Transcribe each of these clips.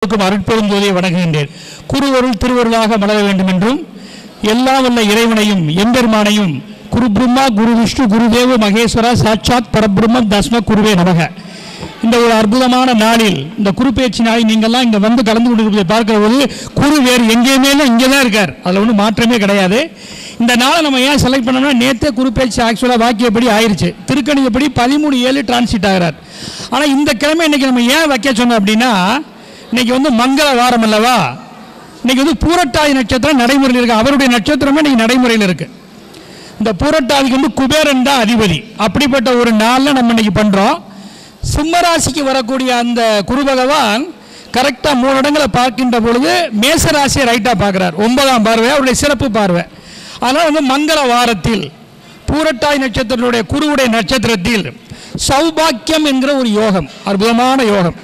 அருட்பெருஞ்சோதியை வணங்குகின்றேன். குருவருள் திருவருளாக மலர வேண்டும் என்றும் எல்லா வல்ல இறைவனையும் எம்பெருமானையும் குரு பிரம்மா குரு விஷ்ணு குருதேவ மகேஸ்வரா சாட்சாத் பரபிரம்மம் தஸ்ம குருவே நமக. இந்த ஒரு அற்புதமான நாளில் இந்த குரு பேச்சு நாளில் நீங்கள்லாம் இங்கே வந்து கலந்து கொண்டிருப்பதை பார்க்கிற போது குரு வேறு எங்கேயுமே இங்கே தான் இருக்கார், அதில் ஒன்றும் மாற்றமே கிடையாது. இந்த நாளை நம்ம ஏன் செலக்ட் பண்ணோம்னா நேற்றே குரு பேச்சு ஆக்சுவலாக வாக்கியப்படி ஆயிடுச்சு, திருக்கணிதப்படி 13/7 டிரான்சிட் ஆகிறார். ஆனால் இந்த கிழமை இன்றைக்கி நம்ம ஏன் வைக்க சொன்னோம் அப்படின்னா, இன்னைக்கு வந்து மங்கள வாரம் அல்லவா, இன்னைக்கு வந்து பூரட்டாதி நட்சத்திரம் நடைமுறையில் இருக்கு, அவருடைய நட்சத்திரமே இன்னைக்கு நடைமுறையில் இருக்கு. இந்த பூரட்டாதிக்கு வந்து குபேரன் தான் அதிபதி. அப்படிப்பட்ட ஒரு நாளில் நம்ம இன்னைக்கு பண்றோம். சிம்மராசிக்கு வரக்கூடிய அந்த குரு பகவான் கரெக்டாக 3 இடங்களை பார்க்கின்ற பொழுது மேசராசியை ரைட்டாக பார்க்குறார், 9ஆம் பார்வை அவருடைய சிறப்பு பார்வை. அதனால் வந்து மங்கள வாரத்தில் பூரட்டாதி நட்சத்திரத்துடைய குருவுடைய நட்சத்திரத்தில் சௌபாக்கியம் என்கிற ஒரு யோகம், அற்புதமான யோகம்.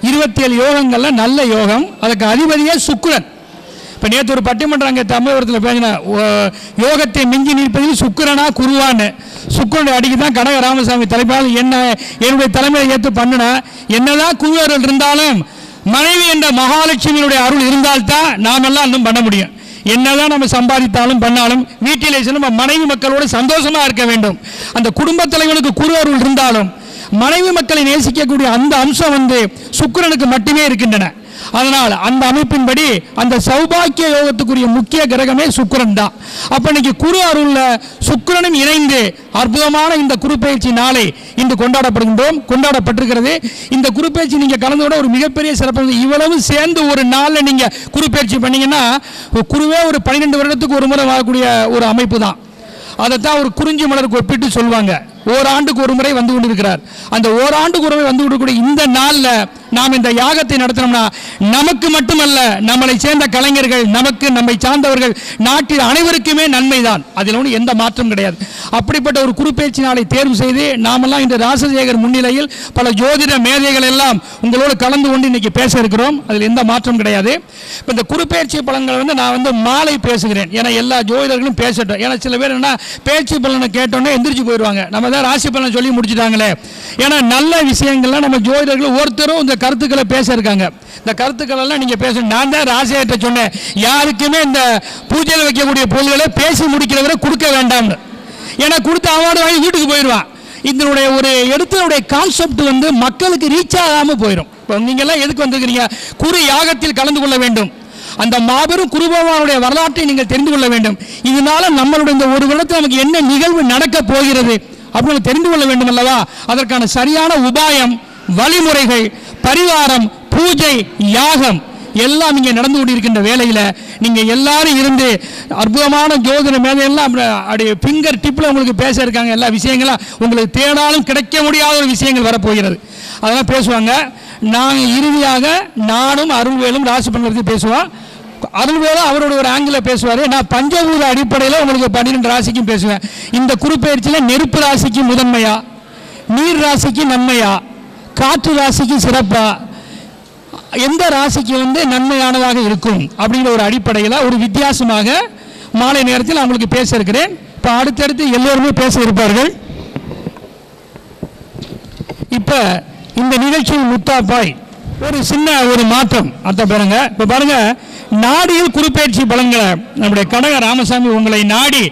27 யோகங்கள்ல நல்ல யோகம், அதுக்கு அதிபதியே சுக்கிரன். இப்போ நேற்று ஒரு பட்டிமன்றம் அங்கே தமிழகத்தில் பேசினா, யோகத்தை மிஞ்சி நிற்பதில் சுக்கிரனா குருவான்னு. சுக்கிரனுடைய அடிக்கு தான் கனக ராமசாமி தலைப்பால் என்னுடைய தலைமையை ஏற்று பண்ணினா, என்னதான் குருவர்கள் இருந்தாலும் மனைவி என்ற மகாலட்சுமியினுடைய அருள் இருந்தால்தான் நாம் எல்லாம் இன்னும் பண்ண முடியும். என்னதான் நம்ம சம்பாதித்தாலும் பண்ணாலும் வீட்டிலே நம்ம மனைவி மக்களோடு சந்தோஷமா இருக்க வேண்டும். அந்த குடும்ப தலைவனுக்கு குரு அருள் இருந்தாலும் மனைவி மக்களை நேசிக்கக்கூடிய அந்த அம்சம் வந்து சுக்கிரனுக்கு மட்டுமே இருக்கின்றன. அதனால் அந்த அமைப்பின்படி அந்த சௌபாக்கிய யோகத்துக்குரிய முக்கிய கிரகமே சுக்கிரன் தான். அப்ப இன்னைக்கு குரு அருள்ல சுக்கிரனும் இணைந்து அற்புதமான இந்த குரு பயிற்சி நாளை இன்று கொண்டாடப்பட்டிருக்கிறது. இந்த குரு பயிற்சி நீங்க கலந்து கூட ஒரு மிகப்பெரிய சிறப்பு. இவ்வளவு சேர்ந்து ஒரு நாள்ல நீங்க குரு பயிற்சி பண்ணீங்கன்னா, குருவே ஒரு 12 வருடத்துக்கு ஒரு முறை வரக்கூடிய ஒரு அமைப்பு தான். அதைத்தான் ஒரு குறிஞ்சி மலருக்கு ஒப்பிட்டு சொல்லுவாங்க. ஓராண்டுக்கு ஒரு முறை வந்து கொண்டிருக்கிறார். அந்த ஓராண்டுக்கு ஒரு முறை வந்து கொண்டிருக்கூடிய இந்த நாளில் நாம் இந்த யாகத்தை நடத்தினோம்னா நமக்கு மட்டுமல்ல, நம்மளை சேர்ந்த கலைஞர்கள், நமக்கு நம்மை சார்ந்தவர்கள், நாட்டில் அனைவருக்குமே நன்மைதான். அதில் ஒன்றும் எந்த மாற்றம் கிடையாது. அப்படிப்பட்ட ஒரு குரு பேச்சு நாளை தேர்வு செய்து நாமெல்லாம் இந்த ராசசேகர் முன்னிலையில் பல ஜோதிட மேதைகள் எல்லாம் உங்களோடு கலந்து கொண்டு இன்னைக்கு பேச இருக்கிறோம். அதில் எந்த மாற்றம் கிடையாது. இப்போ இந்த குரு பேச்சு பலன்களை வந்து நான் வந்து மாலை பேசுகிறேன், ஏன்னா எல்லா ஜோதிடர்களும் பேசட்டும். ஏன்னா சில பேர் என்ன பேச்சு பலனை கேட்டோன்னே எந்திரிச்சு போயிடுவாங்க, நம்ம தான் ராசி பலனை சொல்லி முடிச்சுட்டாங்களே. ஏன்னா நல்ல விஷயங்கள்லாம் நம்ம ஜோதிடர்கள் ஒருத்தரும் இந்த கருத்துக்களை பேச இருக்காங்க. இந்த கருத்துக்கள் எல்லாம் நீங்க பேசணும். நான் தான் ராசியார்ட்ட சொன்னேன், யாருக்குமே இந்த பூஜையில் வைக்கக்கூடிய பொருள்களை பேசி முடிக்கிறவரை கொடுக்க வேண்டாம்னு. ஏன்னா கொடுத்து அவார்டு வாங்கி வீட்டுக்கு போயிடுவான். இதனுடைய ஒரு எடுத்தனுடைய கான்செப்ட் வந்து மக்களுக்கு ரீச் ஆகாமல் போயிடும். இப்போ நீங்க எல்லாம் எதுக்கு வந்திருக்கிறீங்க? குரு யாகத்தில் கலந்து கொள்ள வேண்டும். அந்த மாபெரும் குரு பகவானுடைய வரலாற்றை நீங்கள் தெரிந்து கொள்ள வேண்டும். இதனால நம்மளுடைய இந்த ஒரு வருடத்தில் நமக்கு என்ன நிகழ்வு நடக்க போகிறது அப்படின்னு தெரிந்து கொள்ள வேண்டும் அல்லவா? அதற்கான சரியான உபாயம், வழிமுறைகள், பரிவாரம், பூஜை, யாகம் எல்லாம் இங்கே நடந்து கொண்டிருக்கின்ற வேளையில் நீங்கள் எல்லாரும் இருந்து அற்புதமான ஜோதிட மேதையெல்லாம் அப்படியே ஃபிங்கர் டிப்பில் உங்களுக்கு பேச இருக்காங்க. எல்லா விஷயங்களும் உங்களுக்கு தேடாலும் கிடைக்க முடியாத ஒரு விஷயங்கள் வரப்போகிறது, அதெல்லாம் பேசுவாங்க. நாங்கள் இறுதியாக நானும் அருள்வேலும் ராசி பலனை பேசுவோம். அருள்வேலும் அவரோட ஒரு ஆங்கில பேசுவார். நான் பஞ்சபூத அடிப்படையில் உங்களுக்கு 12 ராசிக்கும் பேசுவேன். இந்த குரு பயிற்சியில் நெருப்பு ராசிக்கு முதன்மையா, நீர் ராசிக்கு நன்மையா, காற்று ராசிக்கு சிறப்பா, எந்த ராசிக்கு வந்து நன்மையானதாக இருக்கும் அப்படிங்கிற ஒரு அடிப்படையில் ஒரு வித்தியாசமாக மாலை நேரத்தில் அவங்களுக்கு பேச இருக்கிறேன். இப்போ அடுத்தடுத்து எல்லோருமே பேச இருப்பார்கள். இப்போ இந்த நிகழ்ச்சியில் முத்தாப்பாய் ஒரு சின்ன ஒரு மாற்றம் அத்த பாருங்க. இப்போ பாருங்க, நாடியில் குருப்பெயர்ச்சி பலன்களை நம்முடைய கனக ராமசாமி உங்களை நாடி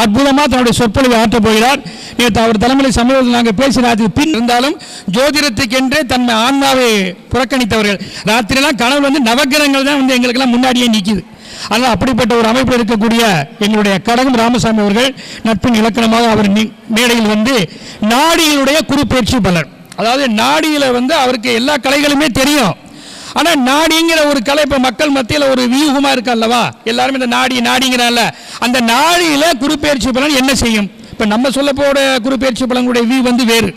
அற்புதமாக தன்னுடைய சொற்பொழிவை ஆற்றப் போகிறார். நேற்று அவர் தலைமையில் சமூகத்தில் நாங்கள் பேசினதுக்கு பின் இருந்தாலும் ஜோதிடத்துக்கென்றே தன்னை ஆன்மாவை புறக்கணித்தவர்கள் ராத்திரிலாம் கனவு வந்து நவகிரகங்கள் தான் வந்து எங்களுக்கெல்லாம் முன்னாடியே நிற்கிது. ஆனால் அப்படிப்பட்ட ஒரு அமைப்பில் இருக்கக்கூடிய எங்களுடைய கடகம் ராமசாமி அவர்கள் நட்பின் இலக்கணமாக அவர் மேடையில் வந்து நாடியினுடைய குருப்பெயர்ச்சி பலன், அதாவது நாடியில் வந்து அவருக்கு எல்லா கலைகளுமே தெரியும். ஆனால் நாடிங்கிற ஒரு கலை இப்போ மக்கள் மத்தியில் ஒரு வியூகமாக இருக்கு அல்லவா? எல்லாருமே இந்த நாடிங்கிறான்ல, அந்த நாடியில் குருப்பெயர்ச்சி பலன் என்ன செய்யும்? இப்போ நம்ம சொல்ல போகிற குருப்பெயர்ச்சி பலனுடைய வியூ வந்து வேறு.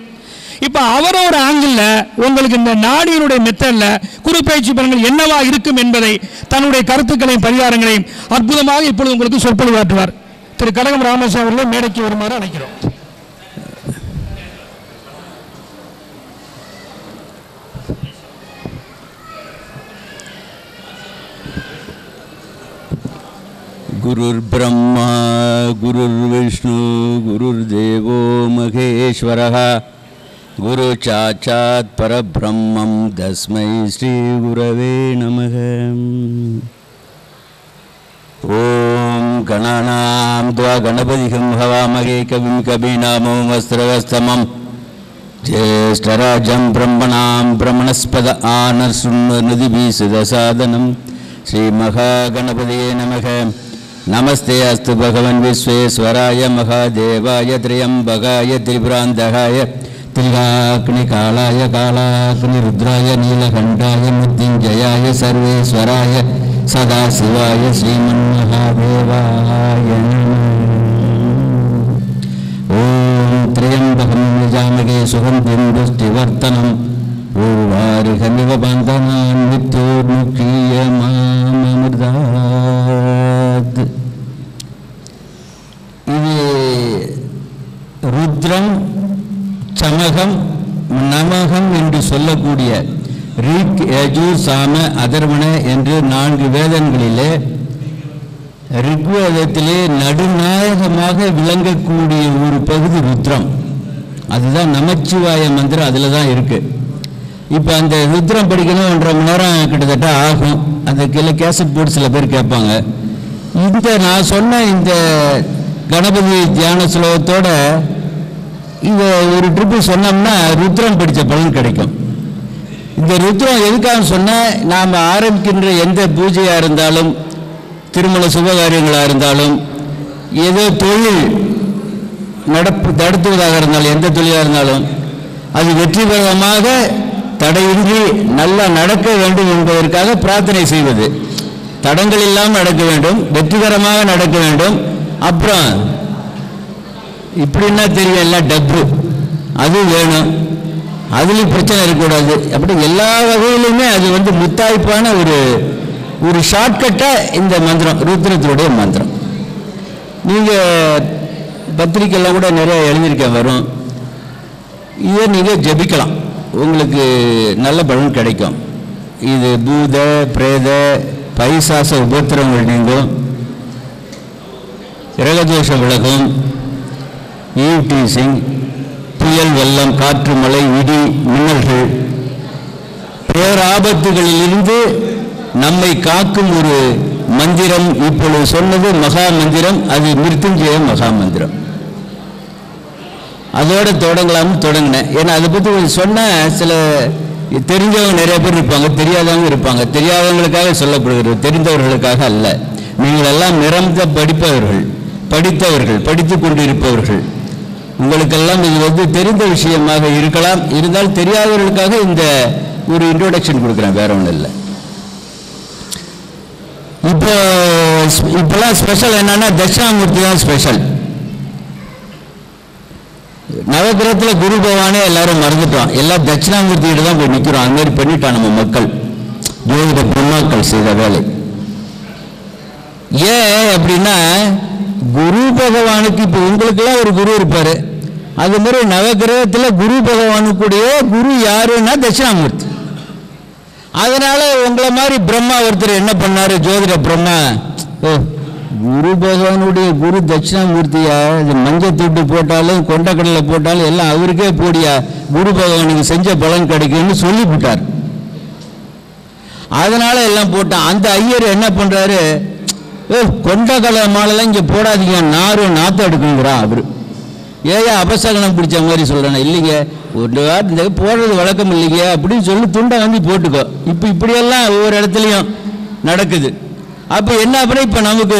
இப்போ அவரோட ஆங்கிளில் உங்களுக்கு இந்த நாடியினுடைய மெத்தடில் குருப்பெயர்ச்சி பலன்கள் என்னவா இருக்கும் என்பதை தன்னுடைய கருத்துக்களையும் பரிகாரங்களையும் அற்புதமாக இப்பொழுது உங்களுக்கு சொற்பொழிவாற்றுவார். திரு கடகம் ராமசாமி அவர்களை மேடைக்கு வருமாறு அழைக்கிறோம். गुरुर् ब्रह्मा गुरुर्विष्णु गुरुर्देवो महेश्वरः குரு சாட்சாத் பரபிரம்மம் தஸ்மை ஸ்ரீ குரவே நமக. ஓம் கணானாம் துவா கணபதிகம் ஹவாமகே கவிம் கபீநாமம் வஸ்திரவஸ்தமம் ஜேஷ்டராஜம் பிரம்மணாம் பிரம்மணஸ்பத ஆனர்சுன்னுதிபீசுதசாதனம் ஸ்ரீ மகாகணபதியே நமக. நமஸ்தே அஸ்து பகவன் விஸ்வேஸ்வராய மகாதேவாய திரியம்பகாய திரிபுராந்தகாய திரிகாக்னி காலாய காலாக்னி ருத்ராய நீலகண்டாய மிருத்யுஞ்சயாய சர்வேஸ்வராய சதாசிவாய ஸ்ரீமன்மகாதேவாய ஓம் திரியம்பகம் நிஜாமகே சுகந்திம் புஷ்டிவர்த்தனம் பூர்வாரிகமிவ பந்தனான் மிருத்யோர்முக்ஷீய மாமமிர்தாத். இது ருத்ரம், சமகம், நமகம் என்று சொல்லக்கூடிய ரிக், யஜுர், சாம, அதர்வண என்று 4 வேதங்களிலே ரிக்வேதத்திலே நடுநாயகமாக விளங்கக்கூடிய ஒரு பகுதி ருத்ரம். அதுதான் நமச்சிவாய மந்திரம், அதில் தான் இருக்குது. இப்போ அந்த ருத்ரம் படிக்கணும் 1.5 மணி நேரம் கிட்டத்தட்ட ஆகும். அந்த கீழே கேசட் போட்டு சில பேர் கேட்பாங்க. நான் சொன்ன இந்த கணபதி தியான ஸ்லோகத்தோட இதை ஒரு ட்ரிப்பு சொன்னோம்னா ருத்ரம் படித்த பலன் கிடைக்கும். இந்த ருத்ரம் எதுக்காக சொன்னால், நாம் ஆரம்பிக்கின்ற எந்த பூஜையாக இருந்தாலும், திருமண சுபகாரியங்களாக இருந்தாலும், ஏதோ தொழில் நடத்துவதாக இருந்தாலும், எந்த தொழிலாக இருந்தாலும் அது வெற்றிகரமாக தடையின்றி நல்லா நடக்க வேண்டும் என்பதற்காக பிரார்த்தனை செய்வது. தடங்கள் இல்லாமல் நடக்க வேண்டும், வெற்றிகரமாக நடக்க வேண்டும். அப்புறம் இப்படின்னா தெரியும், எல்லாம் டப்பு அது வேணும், அதுலேயும் பிரச்சனை இருக்கக்கூடாது. அப்படி எல்லா வகையிலுமே அது முத்தாய்ப்பான ஒரு ஷார்ட்கட்டாக இந்த மந்திரம், ருத்ரத்தினுடைய மந்திரம். நீங்கள் பத்திரிக்கைலாம் கூட நிறைய எழுதியிருக்கேன், வரும். இதை நீங்கள் ஜபிக்கலாம், உங்களுக்கு நல்ல பலன் கிடைக்கும். இது பூத பிரேத பைசாச உபத்திரங்கள் நீங்கும், கிரகதோஷம் விலகும், ஈவ் டீசிங், புயல், வெள்ளம், காற்று, மழை, இடி, மின்னல்கள், பேராபத்துகளிலிருந்து நம்மை காக்கும் ஒரு மந்திரம். இப்பொழுது சொன்னது மகா மந்திரம், அது மிருத்யுஞ்சய மகா மந்திரம். அதோட தொடங்கலாம்னு தொடங்கினேன். ஏன்னா அதை பற்றி சொன்ன சில தெரிஞ்சவங்க நிறைய பேர் இருப்பாங்க, தெரியாதவங்க இருப்பாங்க. தெரியாதவங்களுக்காக சொல்லப்படுகிறது, தெரிந்தவர்களுக்காக அல்ல. நீங்கள் எல்லாம் நிரம்ப படித்தவர்கள், படித்து கொண்டு இருப்பவர்கள். உங்களுக்கெல்லாம் இது தெரிந்த விஷயமாக இருக்கலாம். இருந்தால் தெரியாதவர்களுக்காக இந்த ஒரு இன்ட்ரோடக்ஷன் கொடுக்குறேன், வேற ஒன்றும் இல்லை. இப்போலாம் ஸ்பெஷல் என்னன்னா தட்சிணாமூர்த்தி தான் ஸ்பெஷல். நவகிரகத்தில் குரு பகவானே எல்லாரும் மறந்துட்டோம், எல்லாம் தட்சிணாமூர்த்திகிட்ட தான் போய் நிற்கிறோம். அந்த மாதிரி பண்ணிட்டான் நம்ம மக்கள், ஜோதிட பிரம்மாக்கள் செய்த வேலை. ஏன் அப்படின்னா, குரு பகவானுக்கு இப்போ உங்களுக்கெல்லாம் ஒரு குரு இருப்பார். அது மாதிரி நவகிரகத்தில் குரு பகவானுக்குடைய குரு யாருன்னா தட்சிணாமூர்த்தி. அதனால உங்களை மாதிரி பிரம்மா ஒருத்தர் என்ன பண்ணாரு, ஜோதிட பிரம்மா, குரு பகவானுடைய குரு தட்சிணாமூர்த்தியா, இது மஞ்சள் தூட்டு போட்டாலும் கொண்டக்கடலை போட்டாலும் எல்லாம் அவருக்கே போடியா, குரு பகவானுக்கு செஞ்ச பலன் கிடைக்கும்னு சொல்லிவிட்டார். அதனால எல்லாம் போட்டான். அந்த ஐயர் என்ன பண்றாரு, கொண்டக்கடலை மாலைலாம் இங்கே போடாதீங்க, நாற்று எடுக்குங்கிறா அவரு. ஏயா அபசகனம் பிடிச்ச மாதிரி சொல்றேன். இல்லைங்க, ஒரு இந்த போடுறது வழக்கம் இல்லைங்க அப்படின்னு சொல்லி துண்டை போட்டுக்கோ. இப்படியெல்லாம் ஒவ்வொரு இடத்துலையும் நடக்குது. அப்போ என்ன பண்ண, இப்போ நமக்கு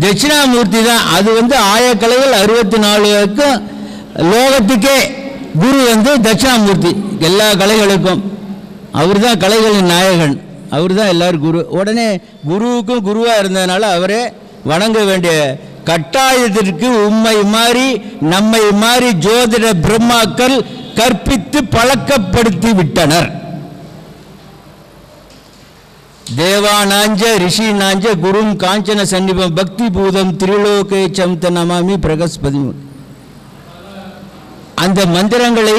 தட்சிணாமூர்த்தி தான். அது ஆயக்கலைகள் 64க்கும் லோகத்துக்கே குரு தட்சிணாமூர்த்தி. எல்லா கலைகளுக்கும் அவர் தான் கலைகளின் நாயகன், அவர் தான் எல்லாரும் குரு. உடனே குருவுக்கும் குருவாக இருந்ததுனால அவரே வணங்க வேண்டிய கட்டாயத்திற்கு நம்மை மாறி ஜோதிட பிரம்மாக்கள் கற்பித்து பழக்கப்படுத்தி விட்டனர். தேவானாஞ்ச ரிஷி நாஞ்ச குரும் காஞ்சன சன்னிபம் பக்தி பூதம் திரிலோகேச்சம் நமாமி பிரகஸ்பதி. அந்த மந்திரங்களை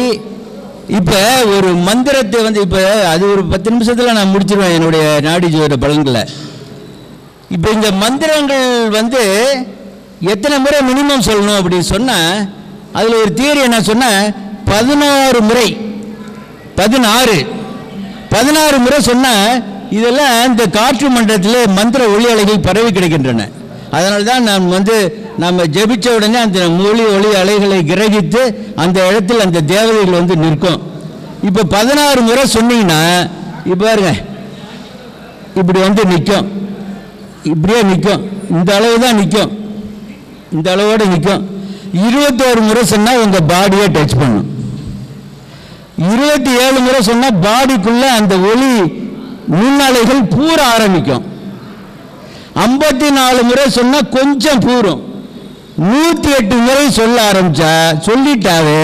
இப்போ ஒரு மந்திரத்தை இப்போ அது ஒரு 10 நிமிஷத்தில் நான் முடிச்சிருவேன் என்னுடைய நாடி ஜோதிட பலன்களை. இப்போ இந்த மந்திரங்கள் எத்தனை முறை மினிமம் சொல்லணும் அப்படின்னு சொன்னால், அதில் ஒரு தியரி என்ன சொன்னால், 16 முறை 16 முறை சொன்னால் இதெல்லாம் இந்த காற்று மண்டலத்தில் மந்திர ஒளி அலைகள் பரவி கிடக்கின்றன. அதனால தான் நம்ம ஜெபிச்ச உடனே அந்த ஒளி அலைகளை கிரகித்து அந்த இடத்தில் அந்த தேவதைகள் நிற்கும். இப்போ 16 முறை சொன்னீங்கன்னா இப்போ பாருங்க, இப்படி நிற்கும், இப்படியே நிற்கும், இந்த அளவு தான் நிற்கும், இந்த அளவோடு நிற்கும். 21 முறை சொன்னால் உங்கள் பாடியை டச் பண்ணும். 27 முறை சொன்னால் பாடிக்குள்ளே அந்த ஒளி நுண்ணலைகள் பூர ஆரம்பிக்கும். 54 முறை சொன்னால் கொஞ்சம் பூரும். 108 முறை சொல்ல சொல்லிட்டாவே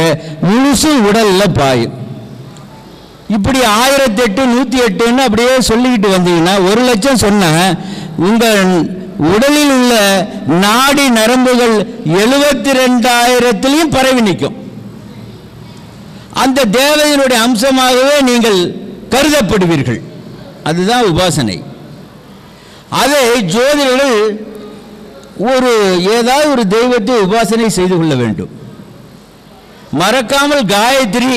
முழுசு உடல்ல பாயும். இப்படி 1008 108 அப்படியே சொல்லிக்கிட்டு வந்தீங்கன்னா 1,00,000 சொன்ன உங்கள் உடலில் உள்ள நாடி நரம்புகள் 72,000 பரவி நிற்கும். அந்த தேவதையினுடைய அம்சமாகவே நீங்கள் கருதப்படுவீர்கள். அதுதான் உபாசனை. அதை ஜோதிடர்கள் ஏதாவது ஒரு தெய்வத்தை உபாசனை செய்து கொள்ள வேண்டும். மறக்காமல் காயத்ரி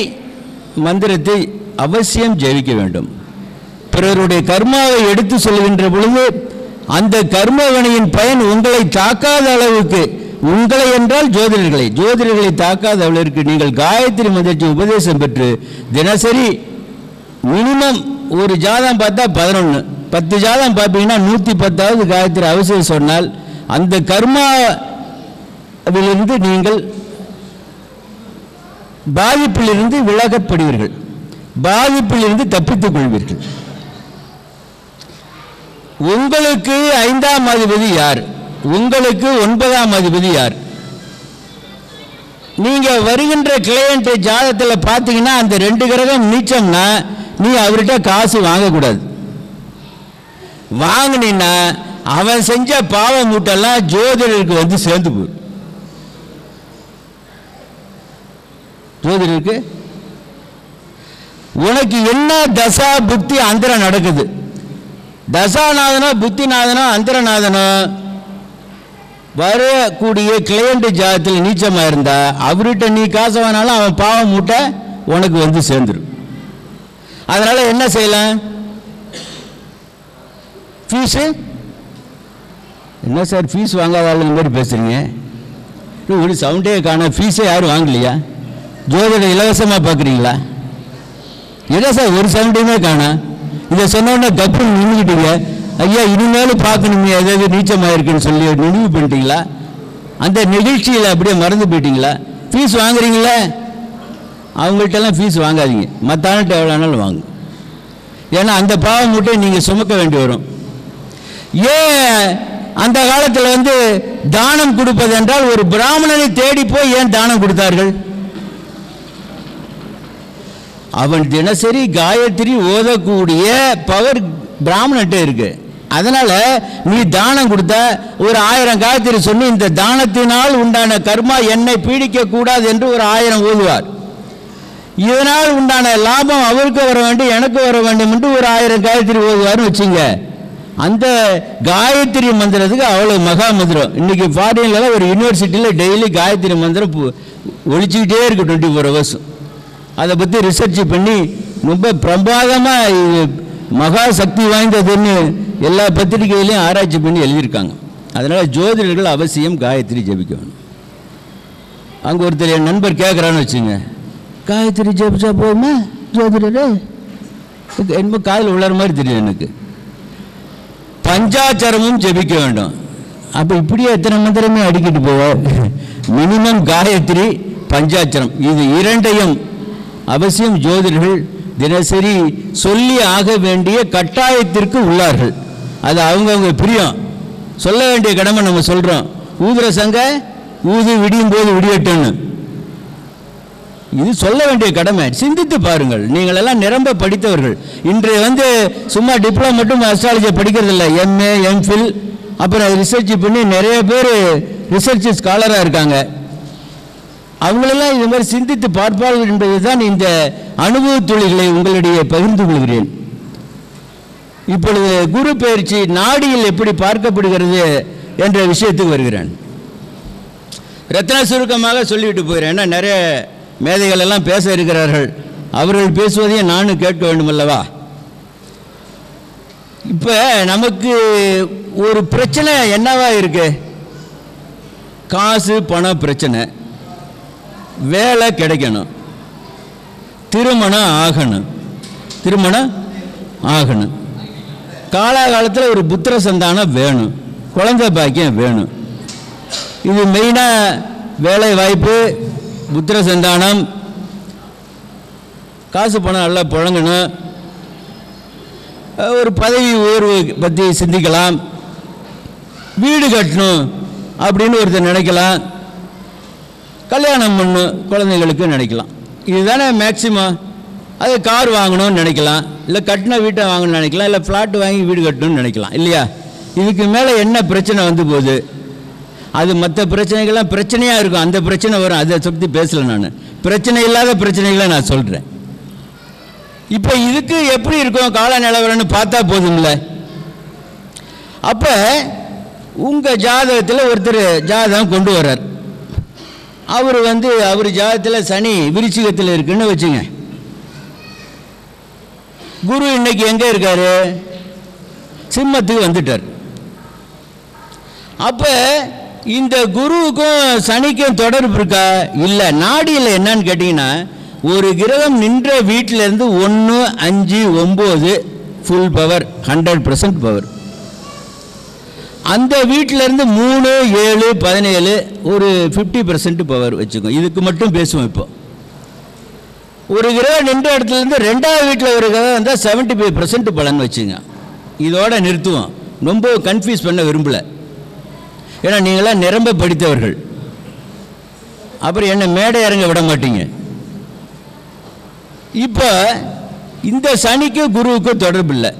மந்திரத்தை அவசியம் ஜெபிக்க வேண்டும். பிறருடைய கர்மாவை எடுத்து சொல்கின்ற பொழுது அந்த கர்மவினையின் பயன் உங்களை தாக்காத அளவுக்கு, உங்களை என்றால் ஜோதிடர்களை தாக்காத அளவிற்கு நீங்கள் காயத்ரி மந்திரத்தை உபதேசம் பெற்று தினசரி மினிமம் ஒரு ஜாதகம் பார்த்தா 11, 10 ஜாதகம் பார்ப்பீங்கன்னா 110வது காயத்ரி அவசியம் சொன்னால் அந்த கர்மாவிலிருந்து நீங்கள் பாதிப்பிலிருந்து விலகப்படுவீர்கள், பாதிப்பிலிருந்து தப்பித்துக் கொள்வீர்கள். உங்களுக்கு 5ஆம் அதிபதி யார்? உங்களுக்கு 9ஆம் அதிபதி யார்? நீங்க வருகின்ற கிளையண்ட் ஜாதகத்தில் பார்த்தீங்கன்னா அந்த 2 கிரகம் நீச்சம்னா நீ அவர்கிட்ட காசு வாங்கக்கூடாது. வாங்கினா அவன் செஞ்ச பாவ மூட்டெல்லாம் ஜோதிடருக்கு சேர்ந்து போகும். ஜோதிடருக்கு உனக்கு என்ன தசா புத்தி அந்தரம் நடக்குது, தசாநாதனோ புத்திநாதனோ அந்தரநாதனோ வரக்கூடிய கிளையண்ட் ஜாதத்தில் நீச்சமாக இருந்தா அவர்கிட்ட நீ காசு வாங்கினாலும் அவன் பாவம் மூட்டை உனக்கு சேர்ந்துடும். அதனால என்ன செய்யலாம்? ஃபீஸு என்ன சார் ஃபீஸ் வாங்காத ஆளுங்க மாதிரி பேசுறீங்க? ஒரு சவுண்டே காண, ஃபீஸே யாரும் வாங்கலையா? ஜோதிட இலவசமாக பார்க்குறீங்களா? என்ன சார் ஒரு சவுண்டையுமே காணா? இதை சொன்னோன்னா கப்புன்னு நின்றுக்கிட்டீங்க. ஐயா இனிமேலும் பார்க்கணுமே ஏதாவது நீச்சமாயிருக்குன்னு சொல்லி நினைவு பண்ணிட்டீங்களா? அந்த நிகழ்ச்சியில் அப்படியே மறந்து போயிட்டீங்களா? ஃபீஸ் வாங்குறீங்களே, அவங்கள்ட்டெல்லாம் ஃபீஸ் வாங்காதீங்க, மற்ற ஆள்கிட்ட எவ்வளோனாலும் வாங்க. ஏன்னா அந்த பாவம் மூட்டை நீங்கள் சுமக்க வேண்டி வரும். ஏன் அந்த காலத்தில் தானம் கொடுப்பது என்றால் ஒரு பிராமணனை தேடி போய் ஏன் தானம் கொடுத்தார்கள்? அவன் தினசரி காயத்ரி ஓதக்கூடிய பவர் பிராமணன்ட்ட இருக்கு. அதனால நீ தானம் கொடுத்த ஒரு 1000 காயத்ரி சொல்லி இந்த தானத்தினால் உண்டான கர்மா என்னை பீடிக்க கூடாது என்று ஒரு 1000 ஓதுவார். இதனால் உண்டான லாபம் அவருக்கு வர வேண்டும், எனக்கு வர வேண்டும் என்று ஒரு 1000 காயத்ரி ஓதுவார்னு வச்சுங்க. அந்த காயத்ரி மந்திரத்துக்கு அவ்வளோ மகா மந்திரம். இன்னைக்கு ஃபாரின்ல ஒரு யூனிவர்சிட்டியில் டெய்லி காயத்ரி மந்திரம் ஒழிச்சுக்கிட்டே இருக்கு 24 hours. அதை பற்றி ரிசர்ச் பண்ணி ரொம்ப பிரமாதமாக மகா சக்தி வாய்ந்ததுன்னு எல்லா பத்திரிகையிலையும் ஆராய்ச்சி பண்ணி எழுதியிருக்காங்க. அதனால் ஜோதிடர்கள் அவசியம் காயத்ரி ஜபிக்க வேணும். அங்கே ஒருத்தர் என் நண்பர் கேட்குறான்னு வச்சுங்க, காயத்ரி ஜபிச்சா போகுமா ஜோதிடர்? என்னமோ காதில் உள்ளற மாதிரி தெரியும் எனக்கு. பஞ்சாட்சரமும் ஜபிக்க வேண்டும். அப்போ இப்படியே எத்தனை மந்திரமே அடிக்கிட்டு போவார்? மினிமம் காயத்ரி, பஞ்சாட்சரம், இது இரண்டையும் அவசியம் ஜோதிடர்கள் தினசரி சொல்லி ஆக வேண்டிய கட்டாயத்திற்கு உள்ளார்கள். அது அவங்கவுங்க பிரியம், சொல்ல வேண்டிய கடமை நம்ம சொல்கிறோம். ஊதுற சங்க ஊது விடியும் போது விடியட்டுன்னு, இது சொல்ல வேண்டிய கடமை. சிந்தித்து பாருங்கள். நீங்கள் எல்லாம் நிரம்ப படித்தவர்கள். இன்று சும்மா டிப்ளமோ மட்டும் அஸ்ட்ராலஜி படிக்கிறதில்ல, எம்ஏ எம்ஃபில் அப்புறம் ரிசர்ச் பண்ணி நிறைய பேர் ரிசர்ச் ஸ்காலராக இருக்காங்க. அவங்களெல்லாம் இது மாதிரி சிந்தித்து பார்ப்பார்கள் என்பது தான் இந்த அனுபவ தொழில்களை உங்களிடையே பகிர்ந்து கொள்கிறேன். இப்பொழுது குரு பயிற்சி நாடியில் எப்படி பார்க்கப்படுகிறது என்ற விஷயத்துக்கு வருகிறேன். ரத்ன சுருக்கமாக சொல்லிவிட்டு போகிறேன். ஏன்னா நிறைய மேதைகள் எல்லாம் பேச இருக்கிறார்கள், அவர்கள் பேசுவதையும் நானும் கேட்க வேண்டும் அல்லவா? இப்போ நமக்கு ஒரு பிரச்சனை என்னவா இருக்கு? காசு பண பிரச்சனை, வேலை கிடைக்கணும், திருமணம் ஆகணும், காலாகாலத்தில் ஒரு புத்திர சந்தானம் வேணும், குழந்தை பாக்கியம் வேணும். இது மெயினாக வேலை வாய்ப்பு, புத்திர சந்தானம், காசு பணம் நல்லா புழங்கணும், ஒரு பதவி உயர்வு பற்றி சிந்திக்கலாம், வீடு கட்டணும் அப்படின்னு ஒருத்தர் நினைக்கலாம், கல்யாணம் பண்ணணும் குழந்தைகளுக்கு நினைக்கலாம். இதுதானே மேக்சிமம். அது கார் வாங்கணும்னு நினைக்கலாம், இல்லை கட்டின வீட்டை வாங்கணும்னு நினைக்கலாம், இல்லை ஃப்ளாட் வாங்கி வீடு கட்டணும்னு நினைக்கலாம் இல்லையா? இதுக்கு மேலே என்ன பிரச்சனை வந்து போகுது? அது மற்ற பிரச்சனைகள்லாம் பிரச்சனையாக இருக்கும், அந்த பிரச்சனை வரும், அதை பற்றி பேசலை நான். பிரச்சனை இல்லாத பிரச்சனைகளை நான் சொல்கிறேன். இப்போ இதுக்கு எப்படி இருக்கும் கால நிலவரம்னு பார்த்தா போதும்ல. அப்போ உங்கள் ஜாதகத்தில் ஒருத்தர் ஜாதகம் கொண்டு வர்றார். அவர் அவர் ஜாதகத்தில் சனி விருச்சிகத்தில் இருக்குன்னு வச்சுங்க. குரு இன்னைக்கு எங்கே இருக்காரு? சிம்மத்துக்கு வந்துட்டார். அப்போ இந்த குருவுக்கும் சனிக்கும் தொடர்பு இருக்கா? இல்லை. நாடியில் என்னன்னு கேட்டிங்கன்னா, ஒரு கிரகம் நின்ற வீட்டிலேருந்து 1, 5, 9 ஃபுல் பவர், 100% பவர். அந்த வீட்டிலேருந்து 3, 7, 17 ஒரு 50% பவர் வச்சுக்கோ. இதுக்கு மட்டும் பேசுவோம். இப்போ ஒரு கிரகம் நின்ற இடத்துலேருந்து 2வது வீட்டில் ஒரு கிரகம் வந்தால் 75% பலன் வச்சுங்க. இதோட நிறுத்துவோம். ரொம்ப கன்ஃபியூஸ் பண்ண விரும்பலை. ஏன்னா நீங்களாம் நிரம்ப படித்தவர்கள், அப்புறம் என்ன மேடை இறங்க விட மாட்டீங்க. இப்போ இந்த சனிக்கு குருவுக்கு தொடர்பு இல்லை.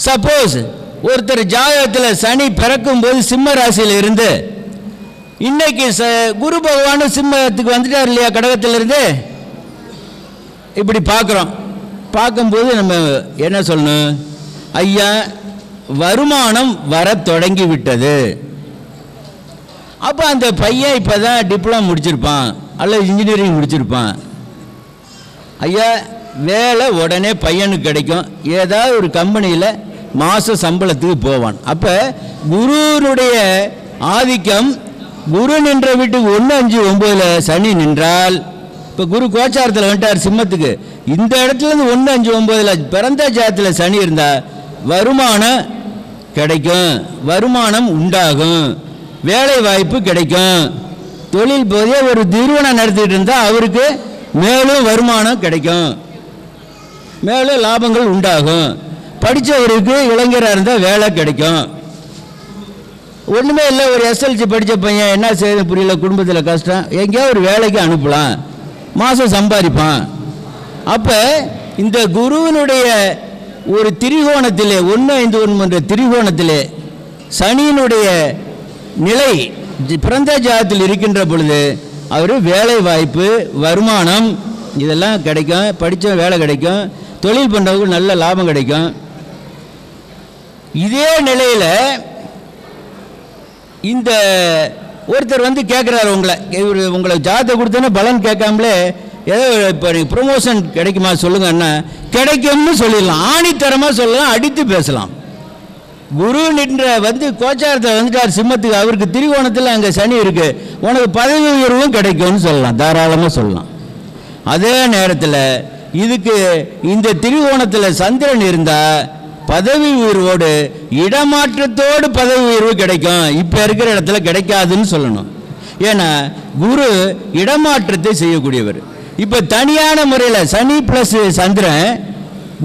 சப்போஸ் ஒருத்தர் ஜாதகத்தில் சனி பிறக்கும் போது சிம்ம ராசியில் இருந்து இன்னைக்கு குரு பகவான் சிம்மத்துக்கு வந்துட்டார் இல்லையா, கடகத்திலிருந்து. இப்படி பார்க்குறோம். பார்க்கும்போது நம்ம என்ன சொல்லணும்? ஐயா, வருமானம் வர தொடங்கி விட்டது. அப்போ அந்த பையன் இப்போ தான் டிப்ளமோ முடிச்சிருப்பான் அல்லது இன்ஜினியரிங் முடிச்சிருப்பான். ஐயா, வேலை உடனே பையனுக்கு கிடைக்கும், ஏதாவது ஒரு கம்பெனியில் மாத சம்பளத்துக்கு போவான். அப்போ குருனுடைய ஆதிக்கம், குரு நின்ற வீட்டுக்கு 1, 5, 9 சனி நின்றால், இப்போ குரு கோச்சாரத்தில் வந்துட்டார் சிம்மத்துக்கு, இந்த இடத்துலேருந்து 1, 5, 9 பிறந்த ஜாதத்தில் சனி இருந்தால் வருமானம் கிடைக்கும், வருமானம் உண்டாகும், வேலை வாய்ப்பு கிடைக்கும். தொழில் போதே ஒரு நிறுவனம் நடத்திட்டு இருந்தால் அவருக்கு மேலும் வருமானம் கிடைக்கும், மேலும் லாபங்கள் உண்டாகும். படித்தவருக்கு இளைஞராக இருந்தால் வேலை கிடைக்கும். ஒன்றுமே இல்லை, ஒரு SLC படித்த பையன் என்ன செய்ய புரியல, குடும்பத்தில் கஷ்டம், எங்கேயோ ஒரு வேலைக்கு அனுப்பலாம், மாதம் சம்பாதிப்பான். அப்போ இந்த குருவினுடைய ஒரு திரிகோணத்திலே 1, 5, 1 திரிகோணத்திலே சனியினுடைய நிலை பிறந்த ஜாதத்தில் இருக்கின்ற பொழுது அவர் வேலை வாய்ப்பு, வருமானம் இதெல்லாம் கிடைக்கும், படித்த வேலை கிடைக்கும், தொழில் பண்ணுறவங்களுக்கு நல்ல லாபம் கிடைக்கும். இதே நிலையில் இந்த ஒருத்தர் கேட்குறாரு உங்களை ஜாதகத்தை கொடுத்தோன்னா பலன் கேட்காமலே ஏதோ இப்போ ப்ரொமோஷன் கிடைக்குமா சொல்லுங்கன்னா, கிடைக்கும்னு சொல்லிடலாம், ஆணித்தரமாக சொல்லலாம், அடித்து பேசலாம். குரு நின்ற கோச்சாரத்தில் வந்துட்டார் சிம்மத்துக்கு, அவருக்கு திரிகோணத்தில் அங்கே சனி இருக்குது, உனக்கு பதவி உயர்வும் கிடைக்கும்னு சொல்லலாம், தாராளமாக சொல்லலாம். அதே நேரத்தில் இதுக்கு இந்த திரிகோணத்தில் சந்திரன் இருந்தால் பதவி உயர்வோடு இடமாற்றத்தோடு பதவி உயர்வு கிடைக்கும், இப்போ இருக்கிற இடத்துல கிடைக்காதுன்னு சொல்லணும். ஏன்னா குரு இடமாற்றத்தை செய்யக்கூடியவர். இப்போ தனியான முறையில் சனி ப்ளஸ் சந்திரன்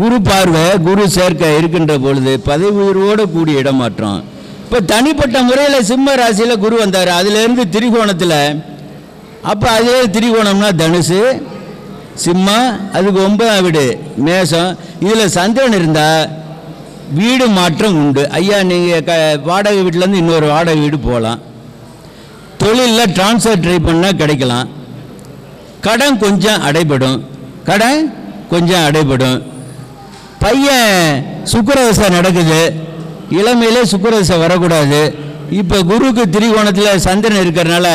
குரு பார்வை, குரு சேர்க்கை இருக்கின்ற பொழுது பதவி உயர்வோடு கூடிய இடமாற்றம். இப்போ தனிப்பட்ட முறையில் சிம்ம ராசியில் குரு வந்தார், அதிலேருந்து திரிகோணத்தில், அப்போ அதே திரிகோணம்னா தனுசு, சிம்மம், அதுக்கு 9ஆம் வீடு மேஷம், இதில் சந்திரன் இருந்தால் வீடு மாற்றம் உண்டு. ஐயா, நீங்கள் வாடகை வீட்டிலேருந்து இன்னொரு வாடகை வீடு போகலாம், தொழிலில் டிரான்ஸ்ஃபர் ட்ரை பண்ணால் கிடைக்கலாம், கடன் கொஞ்சம் அடைபடும், பையன் சுக்கிரதசை நடக்குது, இளமையிலே சுக்கிரதசை வரக்கூடாது. இப்போ குருக்கு திரிகோணத்தில் சந்திரன் இருக்கிறனால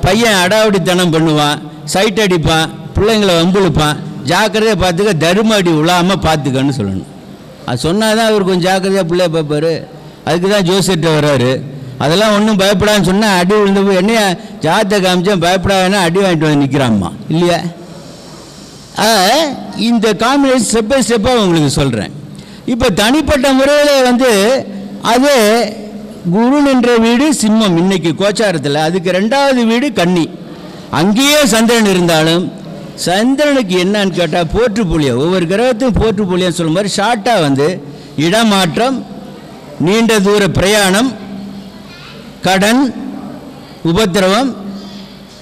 பையன் அடாவடித்தனம் பண்ணுவான், சைட் அடிப்பான், பிள்ளைங்களை வம்பிழுப்பான், ஜாக்கிரதையாக பார்த்துக்க, தரும அடி விழாமல் பார்த்துக்கன்னு சொல்லணும். அது சொன்னால் தான் அவர் கொஞ்சம் ஜாக்கிரதையாக பிள்ளைய பார்ப்பார். அதுக்கு தான் ஜோசியர்கிட்ட வர்றாரு. அதெல்லாம் ஒன்றும் பயப்படான்னு சொன்னால் அடி விழுந்து போய் என்னையா ஜாத்தை காமிச்சேன் பயப்படாதுன்னா அடி வாங்கிட்டு வந்து நிற்கிறாம்மா இல்லையா? இந்த காம்பினேஷன் ஸ்டெப் பை ஸ்டெப்பாக உங்களுக்கு சொல்கிறேன். இப்போ தனிப்பட்ட முறையில் வந்து அது குரு நின்ற வீடு சிம்மம் இன்னைக்கு கோச்சாரத்தில், அதுக்கு 2வது வீடு கன்னி. அங்கேயே சந்திரன் இருந்தாலும் சந்திரனுக்கு என்னன்னு கேட்டால் போற்றுப்புள்ளியம், ஒவ்வொரு கிரகத்தையும் போற்றுப்புள்ளியம் சொல்லும் மாதிரி ஷார்ட்டாக வந்து இடமாற்றம், நீண்ட தூர பிரயாணம், கடன், உபத்திரவம்,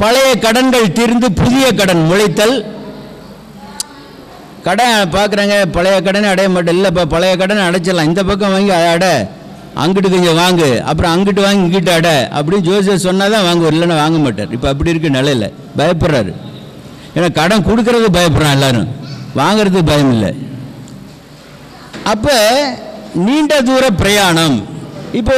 பழைய கடன்கள் தீர்ந்து புதிய கடன் முளைத்தல். கடன் பார்க்குறாங்க, பழைய கடனை அடைய மாட்டேன், இல்லைப்பா பழைய கடனை அடைச்சிடலாம், இந்த பக்கம் வாங்கி அடை, அங்கிட்டு கொஞ்சம் வாங்கு, அப்புறம் அங்கிட்டு வாங்கி இங்கிட்டு அடை அப்படின்னு ஜோசியர் சொன்னால் தான் வாங்குவார், இல்லைன்னா வாங்க மாட்டார். இப்போ அப்படி இருக்க நிலையில் பயப்படுறாரு. ஏன்னா கடன் கொடுக்கறது பயப்படுறான், எல்லாரும் வாங்கிறது பயம் இல்லை. அப்போ நீண்ட தூர பிரயாணம், இப்போ